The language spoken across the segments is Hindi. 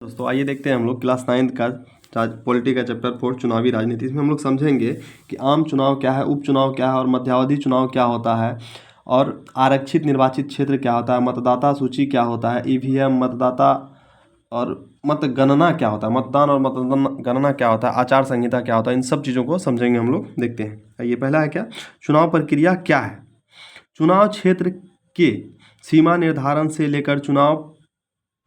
दोस्तों आइए देखते हैं हम लोग क्लास 9 का पॉलिटी का चैप्टर 4 चुनावी राजनीति। इसमें हम लोग समझेंगे कि आम चुनाव क्या है, उपचुनाव क्या है और मध्यावधि चुनाव क्या होता है, और आरक्षित निर्वाचित क्षेत्र क्या होता है, मतदाता सूची क्या होता है, ईवीएम, मतदाता और मतगणना क्या होता है, मतदान और मतगणना क्या होता है, आचार संहिता क्या होता है। इन सब चीज़ों को समझेंगे हम लोग। देखते हैं। ये पहला है क्या, चुनाव प्रक्रिया क्या है। चुनाव क्षेत्र के सीमा निर्धारण से लेकर चुनाव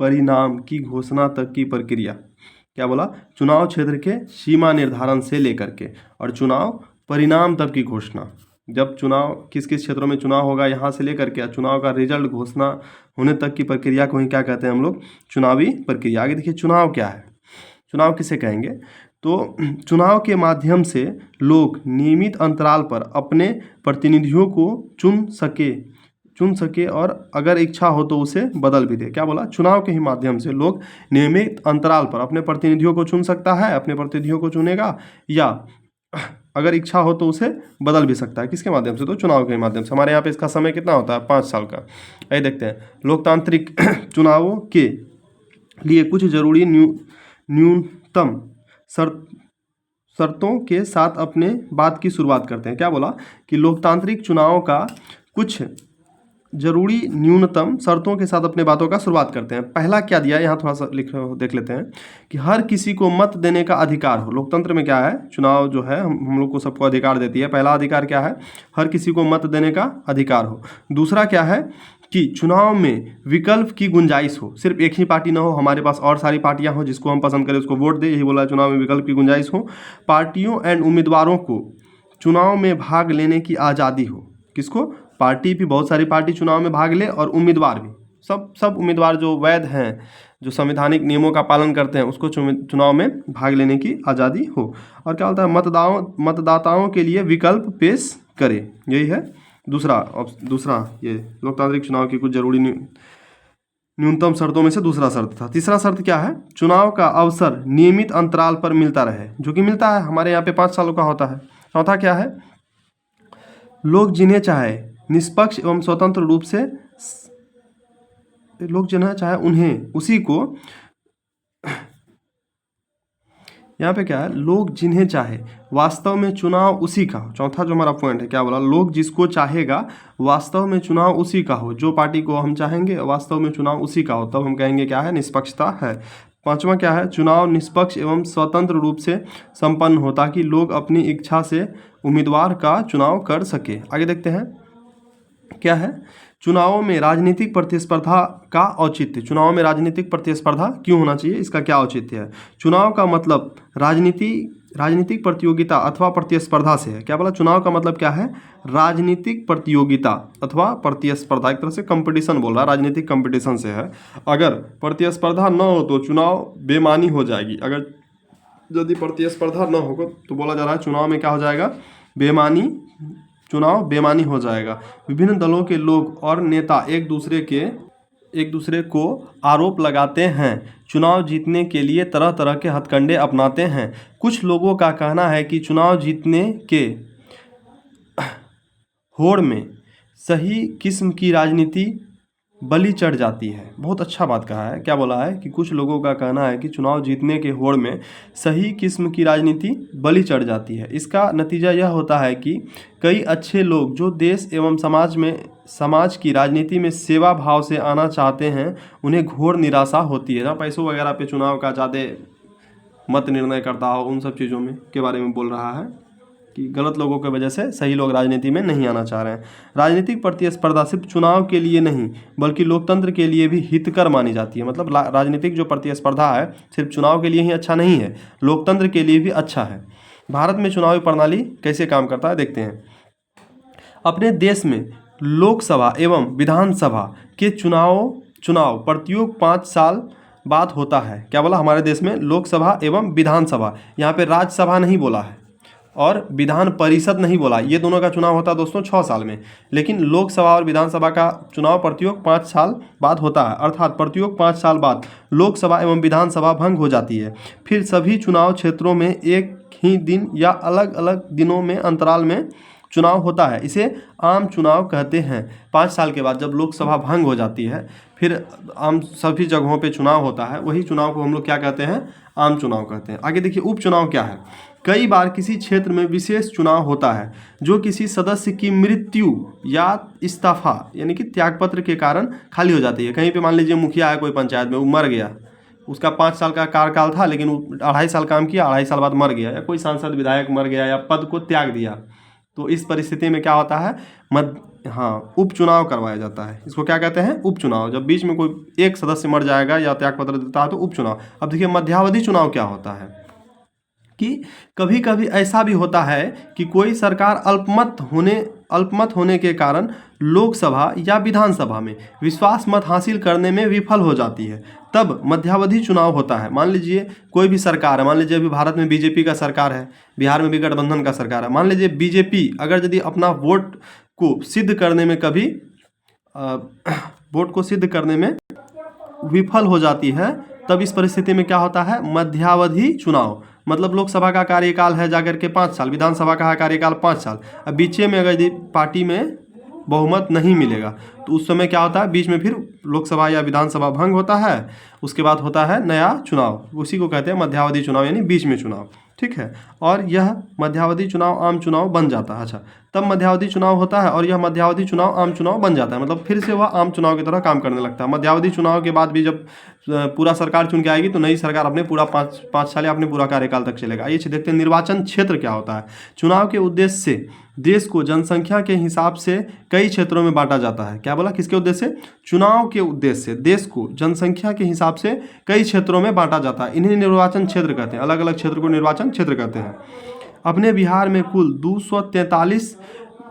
परिणाम की घोषणा तक की प्रक्रिया। क्या बोला, चुनाव क्षेत्र के सीमा निर्धारण से लेकर के और चुनाव परिणाम तक की घोषणा। जब चुनाव किस किस क्षेत्रों में चुनाव होगा यहाँ से लेकर के चुनाव का रिजल्ट घोषणा होने तक की प्रक्रिया को ही क्या कहते हैं हम लोग, चुनावी प्रक्रिया। आगे देखिए चुनाव क्या है। चुनाव किसे कहेंगे, तो चुनाव के माध्यम से लोग नियमित अंतराल पर अपने प्रतिनिधियों को चुन सके और अगर इच्छा हो तो उसे बदल भी दे। क्या बोला, चुनाव के ही माध्यम से लोग नियमित अंतराल पर अपने प्रतिनिधियों को चुन सकता है, अपने प्रतिनिधियों को चुनेगा, या अगर इच्छा हो तो उसे बदल भी सकता है। किसके माध्यम से, तो चुनाव के माध्यम से। हमारे यहाँ पे इसका समय कितना होता है, 5 साल का। आइए देखते हैं। लोकतांत्रिक चुनावों के लिए कुछ जरूरी न्यूनतम शर्तों के साथ अपने बात की शुरुआत करते हैं। क्या बोला कि लोकतांत्रिक चुनावों का कुछ जरूरी न्यूनतम शर्तों के साथ अपने बातों का शुरुआत करते हैं। पहला क्या दिया है यहाँ थोड़ा सा देख लेते हैं कि हर किसी को मत देने का अधिकार हो। लोकतंत्र में क्या है, चुनाव जो है हम लोग को सबको अधिकार देती है। पहला अधिकार क्या है, हर किसी को मत देने का अधिकार हो। दूसरा क्या है कि चुनाव में विकल्प की गुंजाइश हो, सिर्फ एक ही पार्टी ना हो, हमारे पास और सारी पार्टियां हो, जिसको हम पसंद करें उसको वोट दे। यही बोला है, चुनाव में विकल्प की गुंजाइश हो। पार्टियों एंड उम्मीदवारों को चुनाव में भाग लेने की आज़ादी हो। किसको, पार्टी भी, बहुत सारी पार्टी चुनाव में भाग ले, और उम्मीदवार भी, सब उम्मीदवार जो वैध हैं, जो संवैधानिक नियमों का पालन करते हैं, उसको चुनाव में भाग लेने की आज़ादी हो। और क्या होता है, मतदाताओं के लिए विकल्प पेश करे। यही है दूसरा ये लोकतांत्रिक चुनाव की कुछ जरूरी न्यूनतम शर्तों में से दूसरा शर्त था। तीसरा शर्त क्या है, चुनाव का अवसर नियमित अंतराल पर मिलता रहे, जो कि मिलता है, हमारे यहाँ पे 5 सालों का होता है। चौथा क्या है, लोग जिन्हें चाहे निष्पक्ष एवं स्वतंत्र रूप से, लोग जिन्हें चाहे उन्हें उसी को, यहाँ पे क्या है, लोग जिन्हें चाहे वास्तव में चुनाव उसी का हो। चौथा जो हमारा पॉइंट है, क्या बोला, लोग जिसको चाहेगा वास्तव में चुनाव उसी का हो। जो पार्टी को हम चाहेंगे वास्तव में चुनाव उसी का हो, तब हम कहेंगे क्या है, निष्पक्षता है। पांचवा क्या है, चुनाव निष्पक्ष एवं स्वतंत्र रूप से संपन्न हो, ताकि लोग अपनी इच्छा से उम्मीदवार का चुनाव कर सके। आगे देखते हैं क्या है, चुनावों में राजनीतिक प्रतिस्पर्धा का औचित्य। चुनाव में राजनीतिक प्रतिस्पर्धा क्यों होना चाहिए, इसका क्या औचित्य है। चुनाव का मतलब राजनीतिक प्रतियोगिता अथवा प्रतिस्पर्धा से है। क्या बोला, चुनाव का मतलब क्या है, राजनीतिक प्रतियोगिता अथवा प्रतिस्पर्धा, एक तरह से कंपटीशन बोल रहा है, राजनीतिक कंपटीशन से है। अगर प्रतिस्पर्धा न हो तो चुनाव बेमानी हो जाएगी। अगर यदि प्रतिस्पर्धा न हो तो बोला जा रहा है चुनाव में क्या हो जाएगा, चुनाव बेमानी हो जाएगा। विभिन्न दलों के लोग और नेता एक दूसरे को आरोप लगाते हैं, चुनाव जीतने के लिए तरह तरह के हथकंडे अपनाते हैं। कुछ लोगों का कहना है कि चुनाव जीतने के होड़ में सही किस्म की राजनीति बलि चढ़ जाती है। बहुत अच्छा बात कहा है। क्या बोला है कि कुछ लोगों का कहना है कि चुनाव जीतने के होड़ में सही किस्म की राजनीति बलि चढ़ जाती है। इसका नतीजा यह होता है कि कई अच्छे लोग जो देश एवं समाज की राजनीति में सेवा भाव से आना चाहते हैं, उन्हें घोर निराशा होती है। ना पैसों वगैरह पे चुनाव का ज़्यादा मत निर्णय करता हो, उन सब चीज़ों में के बारे में बोल रहा है कि गलत लोगों की वजह से सही लोग राजनीति में नहीं आना चाह रहे हैं। राजनीतिक प्रतिस्पर्धा सिर्फ चुनाव के लिए नहीं बल्कि लोकतंत्र के लिए भी हितकर मानी जाती है। मतलब राजनीतिक जो प्रतिस्पर्धा है सिर्फ चुनाव के लिए ही अच्छा नहीं है, लोकतंत्र के लिए भी अच्छा है। भारत में चुनावी प्रणाली कैसे काम करता है देखते हैं। अपने देश में लोकसभा एवं विधानसभा के चुनाव प्रत्येक 5 साल बाद होता है। क्या बोला, हमारे देश में लोकसभा एवं विधानसभा, यहाँ पे राज्यसभा नहीं बोला है और विधान परिषद नहीं बोला, ये दोनों का चुनाव होता है दोस्तों 6 साल में। लेकिन लोकसभा और विधानसभा का चुनाव प्रत्येक 5 साल बाद होता है, अर्थात प्रत्येक 5 साल बाद लोकसभा एवं विधानसभा भंग हो जाती है। फिर सभी चुनाव क्षेत्रों में एक ही दिन या अलग अलग दिनों में अंतराल में चुनाव होता है इसे आम चुनाव कहते हैं। 5 साल के बाद जब लोकसभा भंग हो जाती है फिर आम सभी जगहों पे चुनाव होता है, वही चुनाव को हम लोग क्या कहते हैं, आम चुनाव कहते हैं। आगे देखिए उपचुनाव क्या है। कई बार किसी क्षेत्र में विशेष चुनाव होता है जो किसी सदस्य की मृत्यु या इस्तीफा यानी कि त्यागपत्र के कारण खाली हो जाती है। कहीं पे मान लीजिए मुखिया है कोई पंचायत में, वो मर गया, उसका 5 साल का कार्यकाल था लेकिन वो 2.5 साल काम किया, 2.5 साल बाद मर गया, या कोई सांसद विधायक मर गया या पद को त्याग दिया, तो इस परिस्थिति में क्या होता है, उपचुनाव करवाया जाता है। इसको क्या कहते हैं, उपचुनाव। जब बीच में कोई एक सदस्य मर जाएगा या त्यागपत्र देता है तो उपचुनाव। अब देखिए मध्यावधि चुनाव क्या होता है कि कभी कभी ऐसा भी होता है कि कोई सरकार अल्पमत होने के कारण लोकसभा या विधानसभा में विश्वास मत हासिल करने में विफल हो जाती है, तब मध्यावधि चुनाव होता है। मान लीजिए कोई भी सरकार है, मान लीजिए अभी भारत में बीजेपी का सरकार है, बिहार में भी गठबंधन का सरकार है। मान लीजिए बीजेपी अगर यदि अपना वोट को सिद्ध करने में विफल हो जाती है, तब इस परिस्थिति में क्या होता है, मध्यावधि चुनाव। मतलब लोकसभा का कार्यकाल है जाकर के 5 साल, विधानसभा का कार्यकाल 5 साल। अब बीच में अगर यदि पार्टी में बहुमत नहीं मिलेगा तो उस समय क्या होता है, बीच में फिर लोकसभा या विधानसभा भंग होता है, उसके बाद होता है नया चुनाव। उसी को कहते हैं मध्यावधि चुनाव यानी बीच में चुनाव। ठीक है, और यह मध्यावधि चुनाव आम चुनाव बन जाता है। अच्छा, तब मध्यावधि चुनाव होता है और यह मध्यावधि चुनाव आम चुनाव बन जाता है, मतलब फिर से वह आम चुनाव की तरह काम करने लगता है। मध्यावधि चुनाव के बाद भी जब पूरा सरकार चुन के आएगी तो नई सरकार अपने पूरा 5 साल या अपने पूरा कार्यकाल तक चलेगा। आइए देखते हैं निर्वाचन क्षेत्र क्या होता है। चुनाव के उद्देश्य से देश को जनसंख्या के हिसाब से कई क्षेत्रों में बांटा जाता है। क्या बोला, किसके उद्देश्य से, चुनाव के उद्देश्य से देश को जनसंख्या के हिसाब से कई क्षेत्रों में बांटा जाता है। इन्हें निर्वाचन क्षेत्र कहते हैं, अलग अलग क्षेत्र को निर्वाचन क्षेत्र कहते हैं। अपने बिहार में कुल 243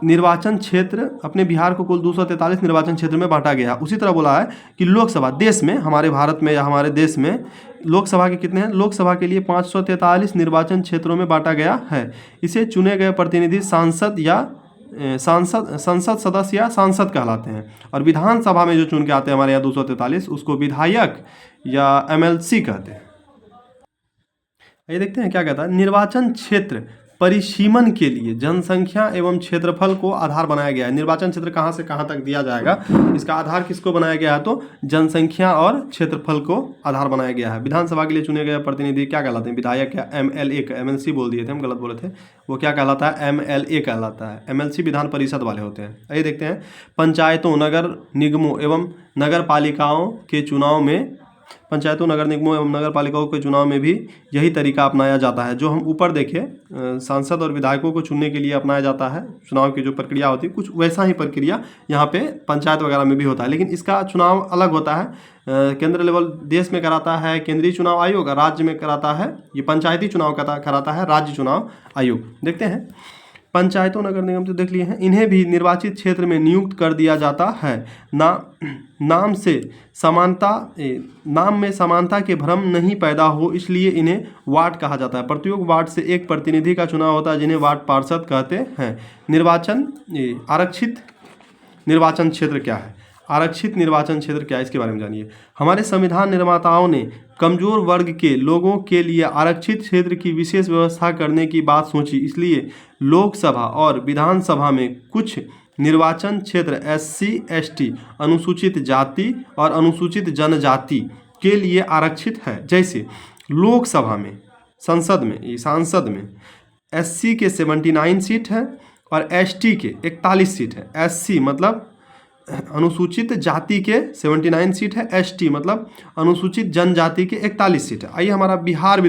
निर्वाचन क्षेत्र, अपने बिहार को कुल 243 निर्वाचन क्षेत्र में बांटा गया। उसी तरह बोला है कि लोकसभा देश में, हमारे भारत में या हमारे देश में लोकसभा के कितने हैं, लोकसभा के लिए 543 निर्वाचन क्षेत्रों में बांटा गया है। इसे चुने गए प्रतिनिधि संसद सदस्य या सांसद कहलाते हैं। और विधानसभा में जो चुन के आते हैं हमारे यहाँ 243, उसको विधायक या MLC कहते हैं। ये देखते हैं क्या कहता है, निर्वाचन क्षेत्र परिसीमन के लिए जनसंख्या एवं क्षेत्रफल को आधार बनाया गया है। निर्वाचन क्षेत्र कहाँ से कहाँ तक दिया जाएगा, इसका आधार किसको बनाया गया है, तो जनसंख्या और क्षेत्रफल को आधार बनाया गया है। विधानसभा के लिए चुने गए प्रतिनिधि क्या कहलाते हैं, विधायक या MLA, MLC बोल दिए थे हम, गलत बोले थे, वो क्या कहलाता है, MLA कहलाता है। MLC विधान परिषद वाले होते हैं। आइए देखते हैं, पंचायतों, नगर निगमों एवं नगर पालिकाओं के चुनाव में, पंचायतों, नगर निगमों एवं नगर पालिकाओं के चुनाव में भी यही तरीका अपनाया जाता है जो हम ऊपर देखे, सांसद और विधायकों को चुनने के लिए अपनाया जाता है। चुनाव की जो प्रक्रिया होती है कुछ वैसा ही प्रक्रिया यहाँ पे पंचायत वगैरह में भी होता है, लेकिन इसका चुनाव अलग होता है। केंद्र लेवल देश में कराता है केंद्रीय चुनाव आयोग, राज्य में कराता है, ये पंचायती चुनाव कराता है राज्य चुनाव आयोग। देखते हैं, पंचायतों, नगर निगम तो देख लिए हैं, इन्हें भी निर्वाचित क्षेत्र में नियुक्त कर दिया जाता है। नाम में समानता के भ्रम नहीं पैदा हो, इसलिए इन्हें वार्ड कहा जाता है। प्रत्येक वार्ड से एक प्रतिनिधि का चुनाव होता है जिन्हें वार्ड पार्षद कहते हैं। आरक्षित निर्वाचन क्षेत्र क्या है, आरक्षित निर्वाचन क्षेत्र क्या है, इसके बारे में जानिए। हमारे संविधान निर्माताओं ने कमजोर वर्ग के लोगों के लिए आरक्षित क्षेत्र की विशेष व्यवस्था करने की बात सोची, इसलिए लोकसभा और विधानसभा में कुछ निर्वाचन क्षेत्र SC ST, अनुसूचित जाति और अनुसूचित जनजाति के लिए आरक्षित है। जैसे लोकसभा में, सांसद में SC के 79 सीट है और ST के 41 सीट है। SC मतलब अनुसूचित जाति के 79 सीट है, ST मतलब अनुसूचित जनजाति के 41 सीट है। आइए हमारा बिहार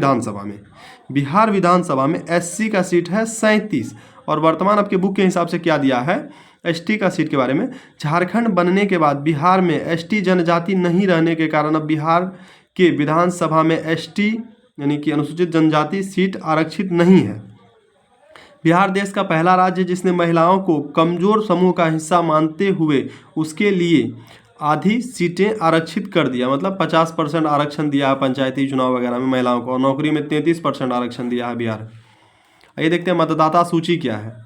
विधानसभा में SC का सीट है 37, और वर्तमान आपके बुक के हिसाब से क्या दिया है, ST का सीट के बारे में। झारखंड बनने के बाद बिहार में ST जनजाति नहीं रहने के कारण अब बिहार के विधानसभा में ST यानी कि अनुसूचित जनजाति सीट आरक्षित नहीं है। बिहार देश का पहला राज्य जिसने महिलाओं को कमजोर समूह का हिस्सा मानते हुए उसके लिए आधी सीटें आरक्षित कर दिया, मतलब 50% आरक्षण दिया है पंचायती चुनाव वगैरह में महिलाओं को, और नौकरी में 33% आरक्षण दिया है बिहार। ये देखते हैं मतदाता सूची क्या है।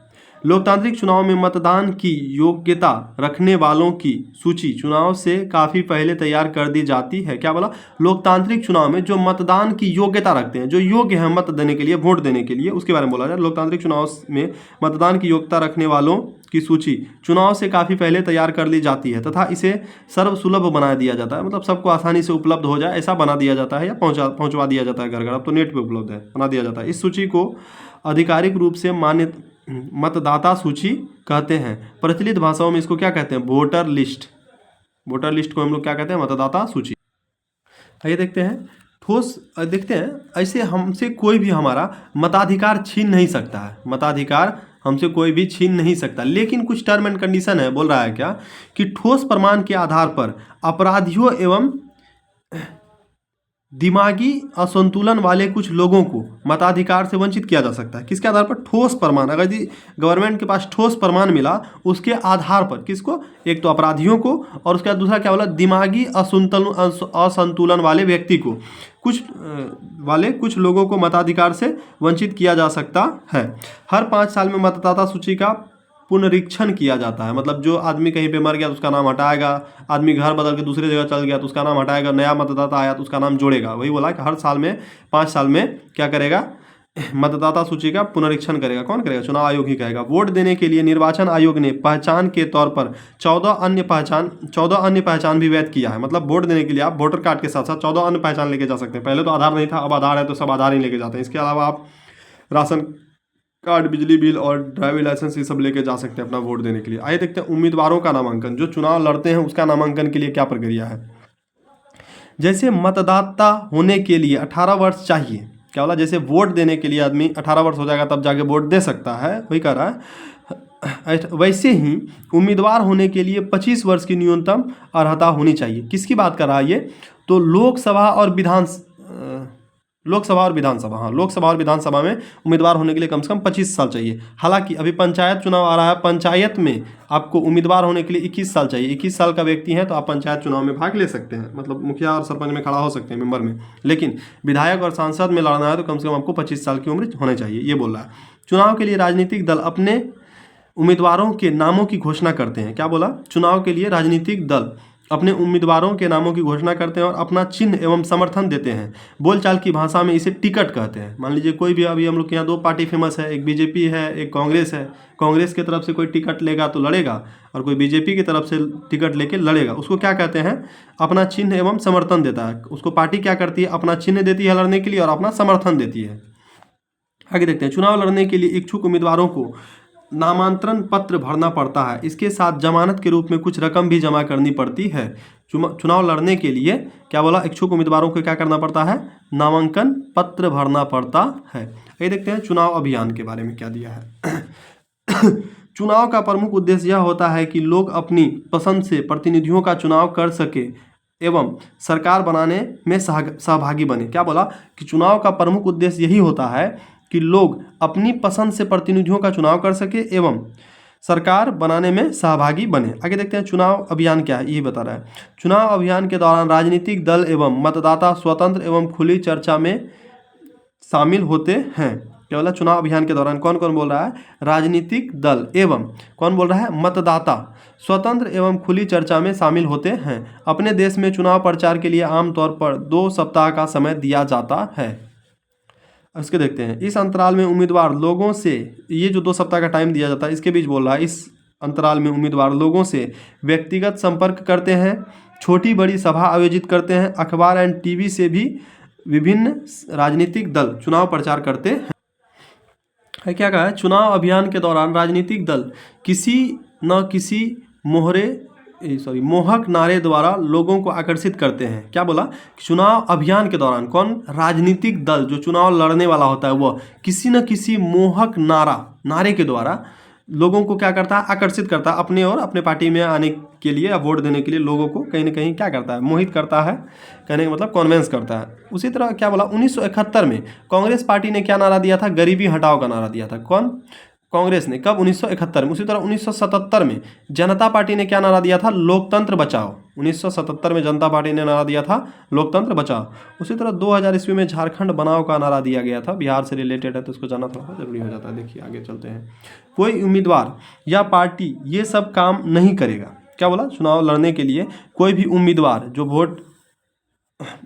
लोकतांत्रिक चुनाव में मतदान की योग्यता रखने वालों की सूची चुनाव से काफ़ी पहले तैयार कर दी जाती है। क्या बोला? लोकतांत्रिक चुनाव में जो मतदान की योग्यता रखते हैं, जो योग्य है मत देने के लिए, वोट देने के लिए, उसके बारे में बोला जाए। लोकतांत्रिक चुनाव में मतदान की योग्यता रखने वालों की सूची चुनाव से काफ़ी पहले तैयार कर ली जाती है तथा इसे सर्वसुलभ बना दिया जाता है, मतलब सबको आसानी से उपलब्ध हो जाए ऐसा बना दिया जाता है या पहुंचवा दिया जाता है घर घर। अब तो नेट पे उपलब्ध है, बना दिया जाता है। इस सूची को आधिकारिक रूप से मान्य मतदाता सूची कहते हैं। प्रचलित भाषाओं में इसको क्या कहते हैं? Voter list. वोटर लिस्ट को हम लोग क्या कहते हैं? मतदाता सूची। आइए देखते हैं ऐसे हमसे कोई भी हमारा मताधिकार छीन नहीं सकता है। मताधिकार हमसे कोई भी छीन नहीं सकता, लेकिन कुछ टर्म एंड कंडीशन है। बोल रहा है क्या कि ठोस प्रमाण के आधार पर अपराधियों एवं दिमागी असंतुलन वाले कुछ लोगों को मताधिकार से वंचित किया जा सकता है। किसके आधार पर? ठोस प्रमाण। अगर यदि गवर्नमेंट के पास ठोस प्रमाण मिला उसके आधार पर, किसको? एक तो अपराधियों को, और उसके बाद दूसरा क्या बोला? दिमागी असंतुलन वाले व्यक्ति को, कुछ लोगों को मताधिकार से वंचित किया जा सकता है। हर 5 साल में मतदाता सूची का पुनरीक्षण किया जाता है। मतलब जो आदमी कहीं पे मर गया तो उसका नाम हटाएगा, आदमी घर बदल के दूसरी जगह चल गया तो उसका नाम हटाएगा, नया मतदाता आया तो उसका नाम जोड़ेगा। वही बोला कि हर साल में 5 साल में क्या करेगा? मतदाता सूची का पुनरीक्षण करेगा। कौन करेगा? चुनाव आयोग ही करेगा। वोट देने के लिए निर्वाचन आयोग ने पहचान के तौर पर 14 अन्य पहचान भी वैध किया है। मतलब वोट देने के लिए आप वोटर कार्ड के साथ साथ 14 अन्य पहचान लेके जा सकते हैं। पहले तो आधार नहीं था, अब आधार है तो सब आधार ही लेके जाते हैं। इसके अलावा आप राशन कार्ड, बिजली बिल और ड्राइविंग लाइसेंस ये सब लेके जा सकते हैं अपना वोट देने के लिए। आइए देखते हैं उम्मीदवारों का नामांकन। जो चुनाव लड़ते हैं उसका नामांकन के लिए क्या प्रक्रिया है। जैसे मतदाता होने के लिए 18 वर्ष चाहिए। क्या बोला? जैसे वोट देने के लिए आदमी 18 वर्ष हो जाएगा तब जाके वोट दे सकता है, वही कह रहा है। वैसे ही उम्मीदवार होने के लिए 25 वर्ष की न्यूनतम अर्हता होनी चाहिए। किसकी बात कर रहा है ये? तो लोकसभा और विधानसभा में उम्मीदवार होने के लिए कम से कम 25 साल चाहिए। हालांकि अभी पंचायत चुनाव आ रहा है, पंचायत में आपको उम्मीदवार होने के लिए 21 साल चाहिए। 21 साल का व्यक्ति है तो आप पंचायत चुनाव में भाग ले सकते हैं, मतलब मुखिया और सरपंच में खड़ा हो सकते हैं, मेंबर में। लेकिन विधायक और सांसद में लड़ना है तो कम से कम आपको 25 साल की उम्र होनी चाहिए, ये बोल रहा है। चुनाव के लिए राजनीतिक दल अपने उम्मीदवारों के नामों की घोषणा करते हैं। क्या बोला? चुनाव के लिए राजनीतिक दल अपने उम्मीदवारों के नामों की घोषणा करते हैं और अपना चिन्ह एवं समर्थन देते हैं। बोलचाल की भाषा में इसे टिकट कहते हैं। मान लीजिए कोई भी, अभी हम लोग के यहाँ 2 पार्टी फेमस है, एक बीजेपी है, एक कांग्रेस है। कांग्रेस की तरफ से कोई टिकट लेगा तो लड़ेगा और कोई बीजेपी की तरफ से टिकट लेके लड़ेगा। उसको क्या कहते हैं? अपना चिन्ह एवं समर्थन देता है। उसको पार्टी क्या करती है? अपना चिन्ह देती है लड़ने के लिए और अपना समर्थन देती है। आगे देखते हैं। चुनाव लड़ने के लिए इच्छुक उम्मीदवारों को नामांतरण पत्र भरना पड़ता है। इसके साथ जमानत के रूप में कुछ रकम भी जमा करनी पड़ती है। चुनाव लड़ने के लिए क्या बोला? इच्छुक उम्मीदवारों को क्या करना पड़ता है? नामांकन पत्र भरना पड़ता है। ये देखते हैं चुनाव अभियान के बारे में क्या दिया है। चुनाव का प्रमुख उद्देश्य यह होता है कि लोग अपनी पसंद से प्रतिनिधियों का चुनाव कर सके एवं सरकार बनाने में सहभागी बने। क्या बोला? कि चुनाव का प्रमुख उद्देश्य यही होता है कि लोग अपनी पसंद से प्रतिनिधियों का चुनाव कर सके एवं सरकार बनाने में सहभागी बने। आगे देखते हैं चुनाव अभियान क्या है, यही बता रहा है। चुनाव अभियान के दौरान राजनीतिक दल एवं मतदाता स्वतंत्र एवं खुली चर्चा में शामिल होते हैं। क्या बोला? चुनाव अभियान के दौरान कौन कौन बोल रहा है? राजनीतिक दल एवं कौन बोल रहा है? मतदाता स्वतंत्र एवं खुली चर्चा में शामिल होते हैं। अपने देश में चुनाव प्रचार के लिए आमतौर पर 2 सप्ताह का समय दिया जाता है। उसके देखते हैं। इस अंतराल में उम्मीदवार लोगों से, ये जो 2 सप्ताह का टाइम दिया जाता है इसके बीच बोल रहा है, इस अंतराल में उम्मीदवार लोगों से व्यक्तिगत संपर्क करते हैं, छोटी बड़ी सभा आयोजित करते हैं, अखबार एंड टीवी से भी विभिन्न राजनीतिक दल चुनाव प्रचार करते हैं। क्या कहा है? चुनाव अभियान के दौरान राजनीतिक दल किसी न किसी मोहक नारे द्वारा लोगों को आकर्षित करते हैं। क्या बोला? चुनाव अभियान के दौरान कौन? राजनीतिक दल जो चुनाव लड़ने वाला होता है वह किसी न किसी मोहक नारे के द्वारा लोगों को क्या करता है? आकर्षित करता है अपने और अपने पार्टी में आने के लिए या वोट देने के लिए लोगों को कहीं ना कहीं क्या करता है? मोहित करता है, कहने का मतलब कन्विंस करता है। उसी तरह क्या बोला? 1971 में कांग्रेस पार्टी ने क्या नारा दिया था? गरीबी हटाओ का नारा दिया था। कौन? कांग्रेस ने। कब? 1971 में। उसी तरह 1977 में जनता पार्टी ने क्या नारा दिया था? लोकतंत्र बचाओ। 1977 में जनता पार्टी ने नारा दिया था लोकतंत्र बचाओ। उसी तरह 2000 ईस्वी में झारखंड बनाओ का नारा दिया गया था। बिहार से रिलेटेड है तो इसको जानना थोड़ा सा जरूरी हो जाता है। देखिए आगे चलते हैं। कोई उम्मीदवार या पार्टी ये सब काम नहीं करेगा। क्या बोला? चुनाव लड़ने के लिए कोई भी उम्मीदवार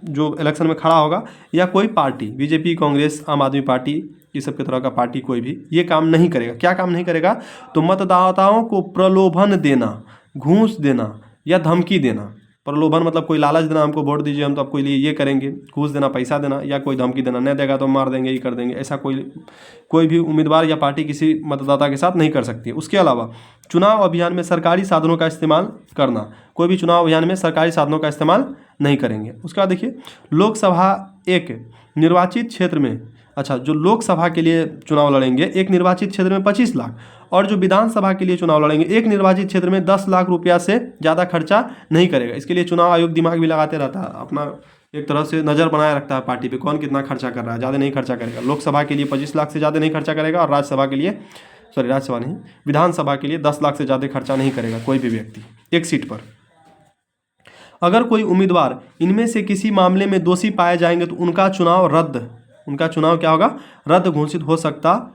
जो इलेक्शन में खड़ा होगा या कोई पार्टी, बीजेपी, कांग्रेस, आम आदमी पार्टी, ये सब के तरह का पार्टी कोई भी ये काम नहीं करेगा। क्या काम नहीं करेगा? तो मतदाताओं को प्रलोभन देना, घूस देना या धमकी देना। प्रलोभन मतलब कोई लालच देना, हमको वोट दीजिए हम तो आपको लिए ये करेंगे। घूस देना, पैसा देना, या कोई धमकी देना, नहीं देगा तो मार देंगे, ये कर देंगे। ऐसा कोई भी उम्मीदवार या पार्टी किसी मतदाता के साथ नहीं कर सकती है। उसके अलावा चुनाव अभियान में सरकारी साधनों का इस्तेमाल करना, कोई भी चुनाव अभियान में सरकारी साधनों का इस्तेमाल नहीं करेंगे। उसके बाद देखिए लोकसभा एक निर्वाचित क्षेत्र में, अच्छा जो लोकसभा के लिए चुनाव लड़ेंगे एक निर्वाचित क्षेत्र में 25 लाख, और जो विधानसभा के लिए चुनाव लड़ेंगे एक निर्वाचित क्षेत्र में 10 लाख रुपया से ज़्यादा खर्चा नहीं करेगा। इसके लिए चुनाव आयोग दिमाग भी लगाते रहता है, अपना एक तरह से नज़र बनाए रखता है पार्टी पे, कौन कितना खर्चा कर रहा है। ज़्यादा नहीं खर्चा करेगा। लोकसभा के लिए 25 लाख से ज़्यादा नहीं खर्चा करेगा, और राज्यसभा के लिए राज्यसभा नहीं, विधानसभा के लिए 10 लाख से ज़्यादा खर्चा नहीं करेगा कोई भी व्यक्ति एक सीट पर। अगर कोई उम्मीदवार इनमें से किसी मामले में दोषी पाए जाएंगे तो उनका चुनाव क्या होगा? रद्द घोषित हो सकता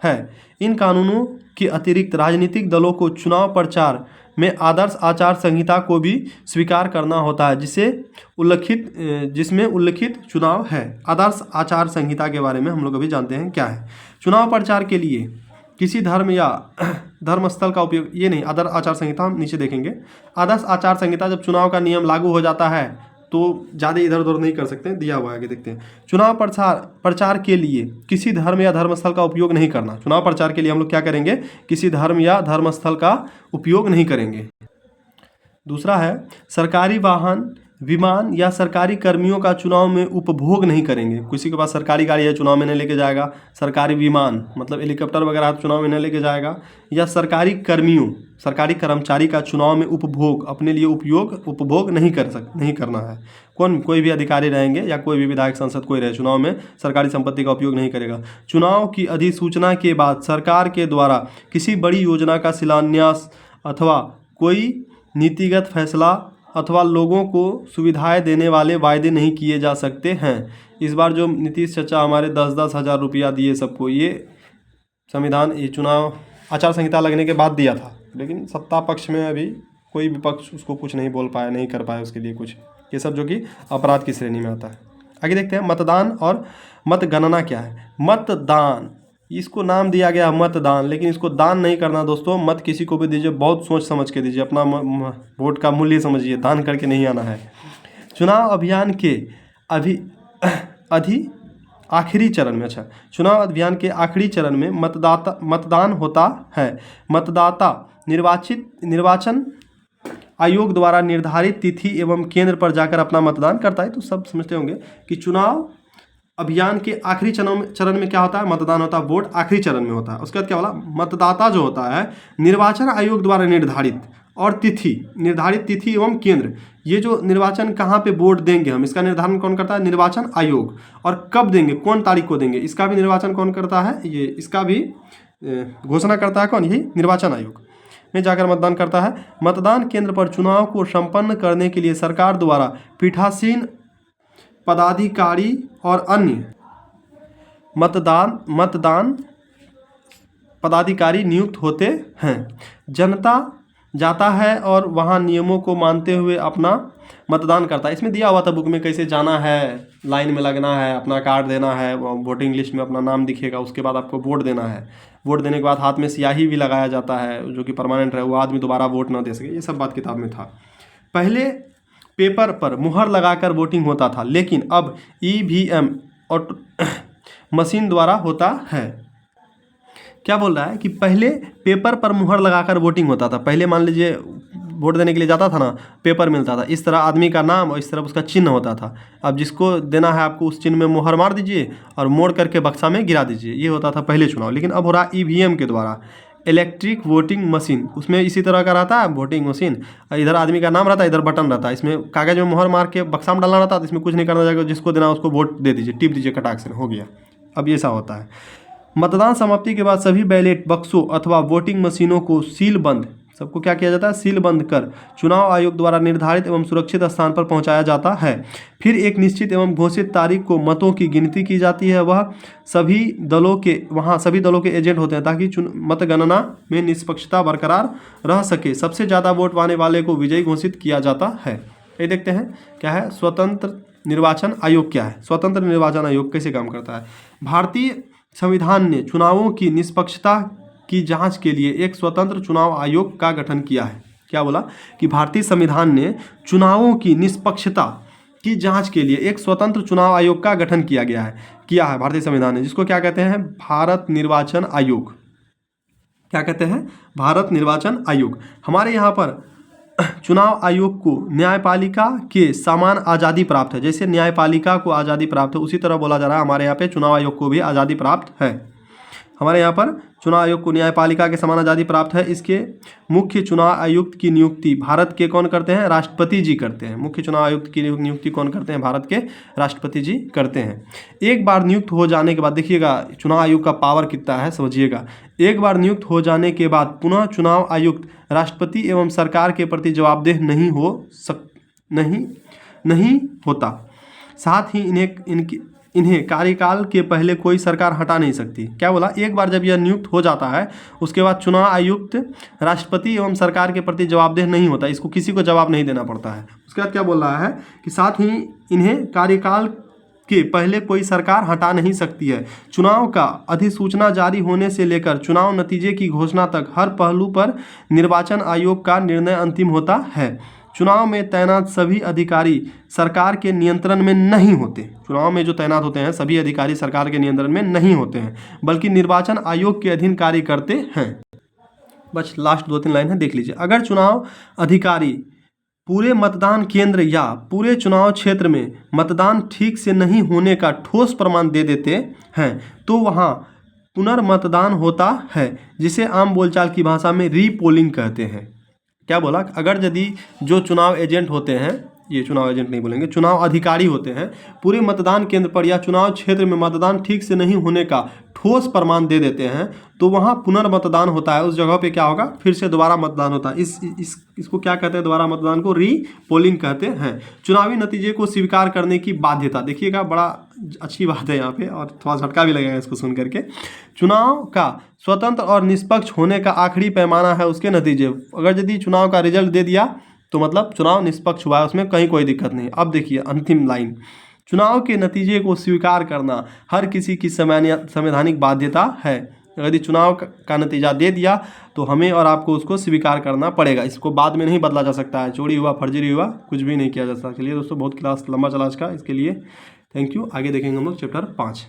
है। इन कानूनों के अतिरिक्त राजनीतिक दलों को चुनाव प्रचार में आदर्श आचार संहिता को भी स्वीकार करना होता है, जिसमें उल्लिखित चुनाव है। आदर्श आचार संहिता के बारे में हम लोग अभी जानते हैं क्या है। चुनाव प्रचार के लिए किसी धर्म या धर्मस्थल का उपयोग, ये नहीं, आदर्श आचार संहिता हम नीचे देखेंगे। आदर्श आचार संहिता जब चुनाव का नियम लागू हो जाता है तो ज़्यादा इधर उधर नहीं कर सकते, दिया हुआ है आगे देखते हैं। चुनाव प्रचार के लिए किसी धर्म या धर्मस्थल का उपयोग नहीं करना। चुनाव प्रचार के लिए हम लोग क्या करेंगे? किसी धर्म या धर्मस्थल का उपयोग नहीं करेंगे। दूसरा है सरकारी वाहन, विमान या सरकारी कर्मियों का चुनाव में उपभोग नहीं करेंगे। किसी के पास सरकारी गाड़ी है, चुनाव में नहीं लेके जाएगा। सरकारी विमान मतलब हेलीकॉप्टर वगैरह चुनाव में नहीं लेके जाएगा। या सरकारी कर्मचारी का चुनाव में उपभोग, अपने लिए उपभोग नहीं करना है। कोई भी अधिकारी रहेंगे या कोई भी विधायक, सांसद कोई रहे, चुनाव में सरकारी संपत्ति का उपयोग नहीं करेगा। चुनाव की अधिसूचना के बाद सरकार के द्वारा किसी बड़ी योजना का शिलान्यास अथवा कोई नीतिगत फैसला अथवा लोगों को सुविधाएं देने वाले वायदे नहीं किए जा सकते हैं। इस बार जो नीतीश चाचा हमारे 10-10 हज़ार रुपया दिए सबको, ये संविधान, ये चुनाव आचार संहिता लगने के बाद दिया था, लेकिन सत्ता पक्ष में अभी कोई विपक्ष उसको कुछ नहीं बोल पाया, नहीं कर पाया उसके लिए कुछ। ये सब जो कि अपराध की श्रेणी में आता है। आगे देखते हैं मतदान और मतगणना क्या है। मतदान, इसको नाम दिया गया मतदान, लेकिन इसको दान नहीं करना दोस्तों। मत किसी को भी दीजिए, बहुत सोच समझ के दीजिए, अपना वोट का मूल्य समझिए, दान करके नहीं आना है। चुनाव अभियान के आखिरी चरण में, चुनाव अभियान के आखिरी चरण में मतदान होता है। मतदाता निर्वाचन आयोग द्वारा निर्धारित तिथि एवं केंद्र पर जाकर अपना मतदान करता है। तो सब समझते होंगे कि चुनाव अभियान के आखिरी चरण में क्या होता है? मतदान होता है, वोट आखिरी चरण में होता है। उसके बाद क्या बोला? मतदाता जो होता है निर्वाचन आयोग द्वारा निर्धारित तिथि एवं केंद्र, ये जो निर्वाचन कहाँ पे वोट देंगे हम, इसका निर्धारण कौन करता है? निर्वाचन आयोग। और कब देंगे, कौन तारीख को देंगे, इसका भी निर्वाचन कौन करता है? ये इसका भी घोषणा करता है कौन? यही निर्वाचन आयोग में जाकर मतदान करता है। मतदान केंद्र पर चुनाव को संपन्न करने के लिए सरकार द्वारा पीठासीन पदाधिकारी और अन्य मतदान पदाधिकारी नियुक्त होते हैं। जनता जाता है और वहाँ नियमों को मानते हुए अपना मतदान करता है। इसमें दिया हुआ था बुक में कैसे जाना है, लाइन में लगना है, अपना कार्ड देना है, वोटिंग लिस्ट में अपना नाम दिखेगा, उसके बाद आपको वोट देना है। वोट देने के बाद हाथ में स्याही भी लगाया जाता है जो कि परमानेंट है, वो आदमी दोबारा वोट ना दे सके। ये सब बात किताब में था। पहले पेपर पर मुहर लगाकर वोटिंग होता था, लेकिन अब EVM और मशीन द्वारा होता है। क्या बोल रहा है कि पहले पेपर पर मुहर लगाकर वोटिंग होता था। पहले मान लीजिए वोट देने के लिए जाता था ना, पेपर मिलता था, इस तरह आदमी का नाम और इस तरफ उसका चिन्ह होता था। अब जिसको देना है आपको उस चिन्ह में मुहर मार दीजिए और मोड़ करके बक्सा में गिरा दीजिए। ये होता था पहले चुनाव। लेकिन अब हो रहा EVM के द्वारा, इलेक्ट्रिक वोटिंग मशीन। उसमें इसी तरह का रहता है वोटिंग मशीन, इधर आदमी का नाम रहता है, इधर बटन रहता है। इसमें कागज में मुहर मार के बक्सा में डालना रहता है, तो इसमें कुछ नहीं करना जाएगा, जिसको देना उसको वोट दे दीजिए, टिप दीजिए कटाक से, हो गया। अब ऐसा होता है। मतदान समाप्ति के बाद सभी बैलेट बक्सों अथवा वोटिंग मशीनों को सील बंद सबको क्या किया जाता है, सीलबंद कर चुनाव आयोग द्वारा निर्धारित एवं सुरक्षित स्थान पर पहुंचाया जाता है। फिर एक निश्चित एवं घोषित तारीख को मतों की गिनती की जाती है। वह सभी दलों के एजेंट होते हैं ताकि मतगणना में निष्पक्षता बरकरार रह सके। सबसे ज़्यादा वोट पाने वाले को विजयी घोषित किया जाता है। ये देखते हैं क्या है स्वतंत्र निर्वाचन आयोग क्या है। स्वतंत्र निर्वाचन आयोग कैसे काम करता है। भारतीय संविधान ने चुनावों की निष्पक्षता की जांच के लिए एक स्वतंत्र चुनाव आयोग का गठन किया है। क्या बोला कि भारतीय संविधान ने चुनावों की निष्पक्षता की जांच के लिए एक स्वतंत्र चुनाव आयोग का गठन किया है भारतीय संविधान ने, जिसको क्या कहते हैं, भारत निर्वाचन आयोग। क्या कहते हैं, भारत निर्वाचन आयोग। हमारे यहाँ पर चुनाव आयोग को न्यायपालिका के समान आज़ादी प्राप्त है। जैसे न्यायपालिका को आज़ादी प्राप्त है उसी तरह बोला जा रहा है हमारे यहाँ पे चुनाव आयोग को भी आज़ादी प्राप्त है। हमारे यहाँ पर चुनाव आयोग को न्यायपालिका के समान आज़ादी प्राप्त है। इसके मुख्य चुनाव आयुक्त की नियुक्ति भारत के कौन करते हैं, राष्ट्रपति जी करते हैं। मुख्य चुनाव आयुक्त की नियुक्ति कौन करते हैं, भारत के राष्ट्रपति जी करते हैं। एक बार नियुक्त हो जाने के बाद देखिएगा चुनाव आयोग का पावर कितना है समझिएगा। एक बार नियुक्त हो जाने के बाद पुनः चुनाव आयुक्त राष्ट्रपति एवं सरकार के प्रति जवाबदेह नहीं होता। साथ ही इन्हें कार्यकाल के पहले कोई सरकार हटा नहीं सकती। क्या बोला, एक बार जब यह नियुक्त हो जाता है उसके बाद चुनाव आयुक्त राष्ट्रपति एवं सरकार के प्रति जवाबदेह नहीं होता, इसको किसी को जवाब नहीं देना पड़ता है। उसके बाद क्या बोल रहा है कि साथ ही इन्हें कार्यकाल के पहले कोई सरकार हटा नहीं सकती है। चुनाव का अधिसूचना जारी होने से लेकर चुनाव नतीजे की घोषणा तक हर पहलू पर निर्वाचन आयोग का निर्णय अंतिम होता है। चुनाव में तैनात सभी अधिकारी सरकार के नियंत्रण में नहीं होते। चुनाव में जो तैनात होते हैं सभी अधिकारी सरकार के नियंत्रण में नहीं होते हैं, बल्कि निर्वाचन आयोग के अधीन कार्य करते हैं। बस लास्ट 2-3 लाइन है, देख लीजिए। अगर चुनाव अधिकारी पूरे मतदान केंद्र या पूरे चुनाव क्षेत्र में मतदान ठीक से नहीं होने का ठोस प्रमाण दे देते हैं तो वहाँ पुनर्मतदान होता है, जिसे आम बोलचाल की भाषा में रीपोलिंग कहते हैं। क्या बोला, अगर यदि जो चुनाव एजेंट होते हैं, ये चुनाव एजेंट नहीं बोलेंगे, चुनाव अधिकारी होते हैं, पूरे मतदान केंद्र पर या चुनाव क्षेत्र में मतदान ठीक से नहीं होने का ठोस प्रमाण दे देते हैं तो वहाँ पुनर्मतदान होता है। उस जगह पे क्या होगा, फिर से दोबारा मतदान होता है। इसको क्या कहते हैं, दोबारा मतदान को रीपोलिंग कहते हैं। चुनावी नतीजे को स्वीकार करने की बाध्यता, देखिएगा बड़ा अच्छी बात है यहाँ पे और थोड़ा झटका भी लगेगा इसको सुन करके। चुनाव का स्वतंत्र और निष्पक्ष होने का आखिरी पैमाना है उसके नतीजे। अगर यदि चुनाव का रिजल्ट दे दिया तो मतलब चुनाव निष्पक्ष हुआ है, उसमें कहीं कोई दिक्कत नहीं। अब देखिए अंतिम लाइन, चुनाव के नतीजे को स्वीकार करना हर किसी की संवैधानिक बाध्यता है। यदि चुनाव का नतीजा दे दिया तो हमें और आपको उसको स्वीकार करना पड़ेगा। इसको बाद में नहीं बदला जा सकता है। चोरी हुआ, फर्जी हुआ, कुछ भी नहीं किया जा सकता। चलिए दोस्तों, बहुत क्लास लंबा चला आज का, इसके लिए थैंक यू। आगे देखेंगे हम लोग चैप्टर 5।